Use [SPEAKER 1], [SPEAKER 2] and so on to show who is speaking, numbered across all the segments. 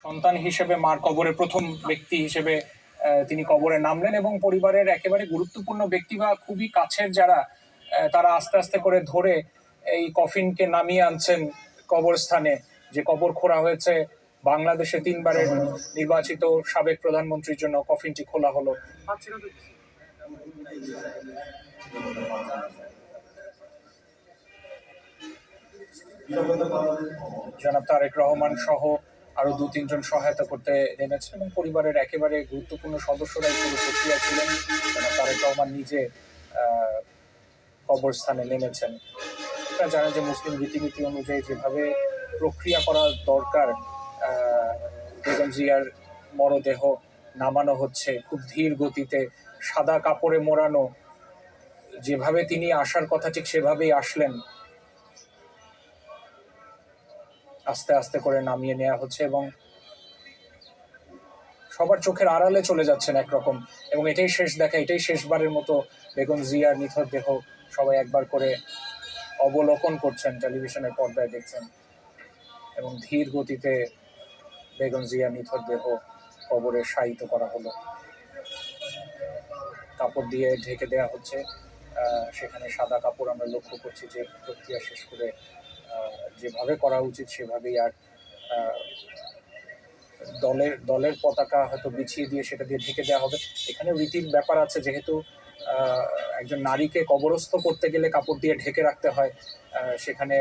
[SPEAKER 1] সন্তান হিসেবে মার কবরে প্রথম ব্যক্তি হিসেবে তিনি কবরে নামলেন এবং পরিবারের একেবারে গুরুত্বপূর্ণ ব্যক্তি বা খুবই কাছের যারা তারা আস্তে আস্তে করে ধরে এই কফিনকে নামিয়ে আনছেন কবরস্থানে, যে কবর খোঁড়া হয়েছে বাংলাদেশে 3বারের নির্বাচিত সাবেক প্রধানমন্ত্রীর জন্য কফিনটি খোলা হলো। জনাব তারেক রহমান সহ আরো 2-3 জন সহায়তা করতে নেমেছেন এবং পরিবারের একেবারে গুরুত্বপূর্ণ সদস্যরাই পুরো প্রক্রিয়া ছিলেন। জনাব তারেক রহমান নিজে কবরস্থানে নেমেছেন। আপনারা জানেন যে মুসলিম রীতিনীতি অনুযায়ী যেভাবে প্রক্রিয়া করা দরকার, বেগম জিয়ার মরদেহ নামানো হচ্ছে খুব ধীর গতিতে, সাদা কাপড়ে মোড়ানো, যেভাবে তিনি আসার কথা ঠিক সেভাবেই আসলেন। আস্তে আস্তে করে নামিয়ে নেওয়া হচ্ছে এবং সবার চোখের আড়ালে চলে যাচ্ছেন একরকম, এবং এটাই শেষ দেখা, এটাই শেষবারের মতো বেগম জিয়ার নিথর দেহ সবাই একবার করে অবলোকন করছেন, টেলিভিশনের পর্দায় দেখছেন এবং ধীর গতিতে বেগম জিয়ার নিথর দেহ কবরে শায়িত করা হলো। কাপড় দিয়ে ঢেকে দেওয়া হচ্ছে, সেখানে সাদা কাপড় আমরা লক্ষ্য করছি যে প্রক্রিয়া শেষ করে যেভাবে করা উচিত সেভাবেই, আর দলের পতাকা হয়তো বিছিয়ে দিয়ে সেটা দিয়ে ঢেকে দেওয়া হবে। এখানে রীতির ব্যাপার আছে, যেহেতু একজন নারীকে কবরস্থ করতে গেলে কাপড় দিয়ে ঢেকে রাখতে হয়, সেখানে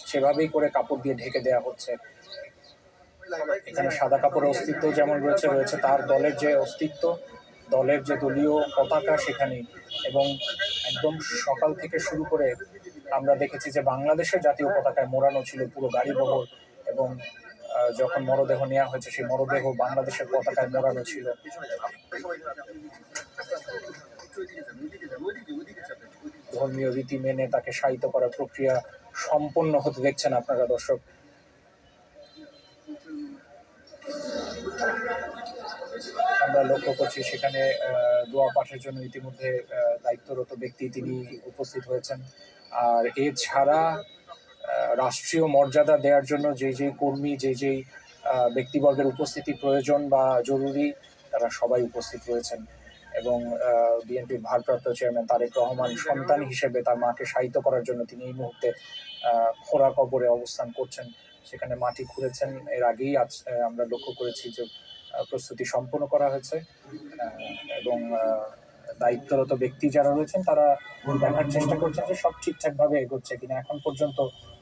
[SPEAKER 1] সেভাবেই করে কাপড় দিয়ে ঢেকে দেওয়া হচ্ছে। এখানে সাদা কাপড়ের অস্তিত্ব যেমন রয়েছে তার দলের যে অস্তিত্ব, দলের যে দলীয় পতাকা সেখানেই, এবং একদম সকাল থেকে শুরু করে আমরা দেখেছি যে বাংলাদেশের জাতীয় পতাকায় মোড়ানো ছিল পুরো গাড়ি বহর, এবং যখন মরদেহ নেওয়া হয়েছে সেই মরদেহ বাংলাদেশের পতাকায় মোড়ানো ছিল। ধর্মীয় রীতি মেনে তাকে শায়িত করার প্রক্রিয়া সম্পন্ন হতে দেখছেন আপনারা দর্শক। আমরা লক্ষ্য করছি সেখানে দোয়া পাঠের জন্য ইতিমধ্যে দায়িত্বরত ব্যক্তি তিনি উপস্থিত হয়েছেন। আর এছাড়া রাষ্ট্রীয় মর্যাদা দেওয়ার জন্য যেই কর্মী, যেই ব্যক্তিবর্গের উপস্থিতি প্রয়োজন বা জরুরি, তারা সবাই উপস্থিত রয়েছেন। এবং বিএনপির ভারপ্রাপ্ত চেয়ারম্যান তারেক রহমান সন্তান হিসেবে তার মাকে শায়িত করার জন্য তিনি এই মুহূর্তে খোঁড়া কবরে অবস্থান করছেন। সেখানে মাটি খুঁড়েছেন, এর আগেই আমরা লক্ষ্য করেছি যে প্রস্তুতি সম্পন্ন করা হয়েছে, এবং দায়িত্বরত ব্যক্তি যারা রয়েছেন তারা দেখার চেষ্টা করছেন যে সব ঠিকঠাকভাবে এগোচ্ছে কিনা। এখন পর্যন্ত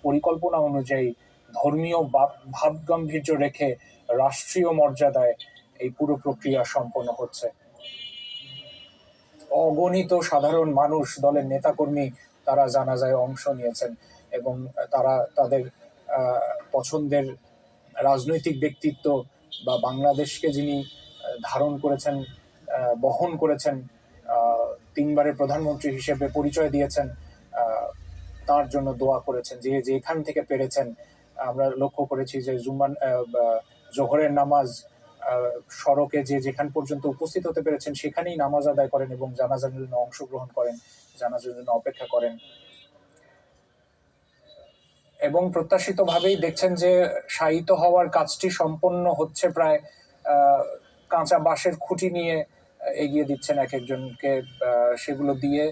[SPEAKER 1] পরিকল্পনা অনুযায়ী ধর্মীয় ভাব গাম্ভীর্য রেখে রাষ্ট্রীয় মর্যাদায় এই পুরো প্রক্রিয়া সম্পন্ন হচ্ছে। অগণিত সাধারণ মানুষ, দলের নেতাকর্মী তারা জানাজায় অংশ নিয়েছেন এবং তারা তাদের পছন্দের রাজনৈতিক ব্যক্তিত্ব বা বাংলাদেশকে যিনি ধারণ করেছেন, বহন করেছেন, 3বারের প্রধানমন্ত্রী হিসেবে পরিচয় দিয়েছেন, তার জন্য দোয়া করেছেন। যে যেখান থেকে পেরেছেন, আমরা লক্ষ্য করেছি যে জোহরের নামাজ সড়কে যেখান পর্যন্ত উপস্থিত হতে পেরেছেন সেখানেই নামাজ আদায় করেন এবং জানাজার জন্য অংশগ্রহণ করেন, জানাজার জন্য অপেক্ষা করেন। এবং প্রত্যাশিতভাবেই দেখছেন যে শায়িত হওয়ার কাজটি সম্পন্ন হচ্ছে প্রায়। কাঁচা বাঁশের খুঁটি নিয়ে এগিয়ে দিচ্ছেন এক একজনকে, সেগুলো দিয়ে